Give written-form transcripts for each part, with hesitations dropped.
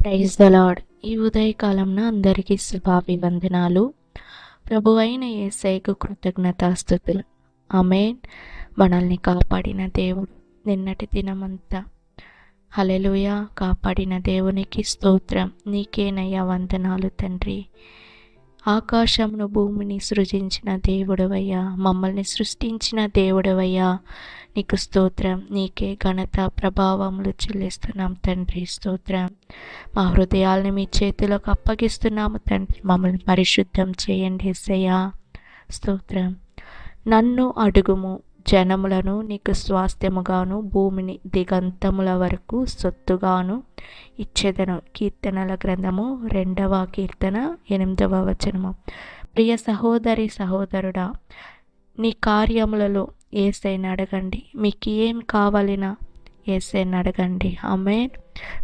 Praise the lord. ఈ ఉదయకాలంన అందరికీ శుభాభివందనాలు. ప్రభు అయిన యేసయ్యకు కృతజ్ఞతాస్తుతులు. ఆమేన్. మనల్ని కాపాడిన దేవుడు నిన్నటి దినమంతా హల్లెలూయా కాపాడిన దేవునికి స్తోత్రం. నీకేనయ్యా వందనాలు తండ్రి. ఆకాశమును భూమిని సృజించిన దేవుడవయ్యా, మమ్మల్ని సృష్టించిన దేవుడవయ్యా, నీకు స్తోత్రం. నీకే ఘనత ప్రభావములు చెల్లిస్తున్నాం తండ్రి. స్తోత్రం. మా హృదయాల్ని మీ చేతిలోకి అప్పగిస్తున్నాము తండ్రి. మమ్మల్ని పరిశుద్ధం చేయండి యేసయ్యా. స్తోత్రం. నన్ను అడుగుము, జనములను నీకు స్వాస్థ్యముగాను భూమిని దిగంతముల వరకు సొత్తుగాను ఇచ్చేదను. కీర్తనల గ్రంథము 2వ కీర్తన 8వ వచనము. ప్రియ సహోదరి సహోదరుడా, నీ కార్యములలో యేసయ్యను అడగండి. మీకు ఏం కావాలినా యేసయ్యను అడగండి. ఆమేన్.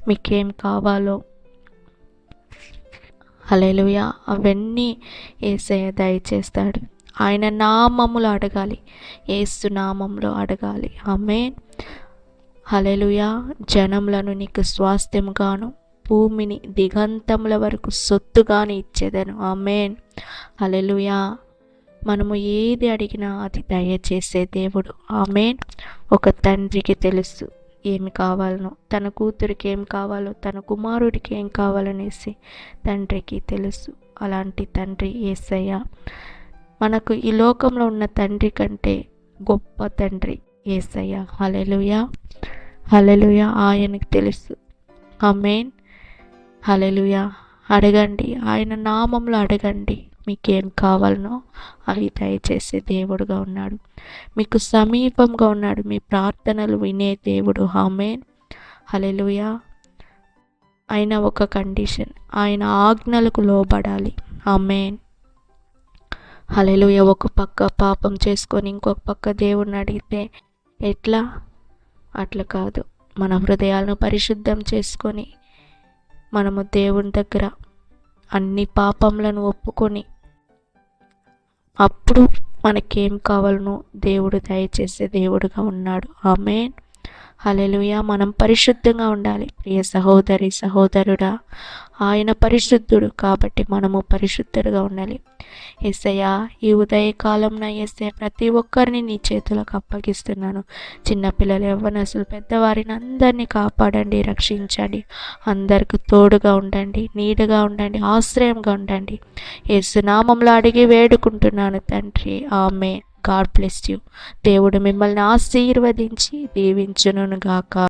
మీకేం కావాలో హల్లెలూయా అవన్నీ యేసయ్య దయచేస్తాడు. ఆయన నామములో అడగాలి, యేసు నామంలో అడగాలి. ఆమేన్. హల్లెలూయా. జనములను నీకు స్వాస్థ్యముగాను భూమిని దిగంతముల వరకు సొత్తుగాను ఇచ్చేదను. ఆమేన్. హల్లెలూయా. మనము ఏది అడిగినా అది దయచేసే దేవుడు. ఆమేన్. ఒక తండ్రికి తెలుసు ఏమి కావాలనో, తన కూతురికి ఏం కావాలో, తన కుమారుడికి ఏం కావాలనేసి తండ్రికి తెలుసు. అలాంటి తండ్రి యేసయ్య. మనకు ఈ లోకంలో ఉన్న తండ్రి కంటే గొప్ప తండ్రి యేసయ్య. హల్లెలూయా. హల్లెలూయా. ఆయనకు తెలుసు. ఆమేన్. హల్లెలూయా. అడగండి, ఆయన నామంలో అడగండి. మీకేం కావాలనో అవి దయచేసే దేవుడుగా ఉన్నాడు. మీకు సమీపంగా ఉన్నాడు. మీ ప్రార్థనలు వినే దేవుడు. ఆమేన్. హల్లెలూయా. ఆయన ఒక కండిషన్, ఆయన ఆజ్ఞలకు లోబడాలి. ఆమేన్. హల్లెలూయా. ఒక పక్క పాపం చేసుకొని ఇంకొక పక్క దేవుణ్ణి అడిగితే ఎట్లా? అట్లా కాదు. మన హృదయాలను పరిశుద్ధం చేసుకొని మనము దేవుని దగ్గర అన్ని పాపములను ఒప్పుకొని అప్పుడు మనకేం కావాలనో దేవుడు దయచేసే దేవుడుగా ఉన్నాడు. ఆమేన్. హల్లెలూయా. మనం పరిశుద్ధంగా ఉండాలి. ప్రియ సహోదరి సహోదరుడా, ఆయన పరిశుద్ధుడు కాబట్టి మనము పరిశుద్ధులుగా ఉండాలి. యేసయ్యా, ఈ ఉదయకాలంలో యేసయ్య ప్రతి ఒక్కరిని నీ చేతులకు అప్పగిస్తున్నాను. చిన్నపిల్లలు, యవ్వనస్తులు, పెద్దవారిని అందరినీ కాపాడండి, రక్షించండి. అందరికి తోడుగా ఉండండి, నీడగా ఉండండి, ఆశ్రయంగా ఉండండి. యేసు నామంలో అడిగి వేడుకుంటున్నాను తండ్రి. ఆమేన్. God bless you. దేవుడు మిమ్మల్ని ఆశీర్వదించి దీవించును గాక.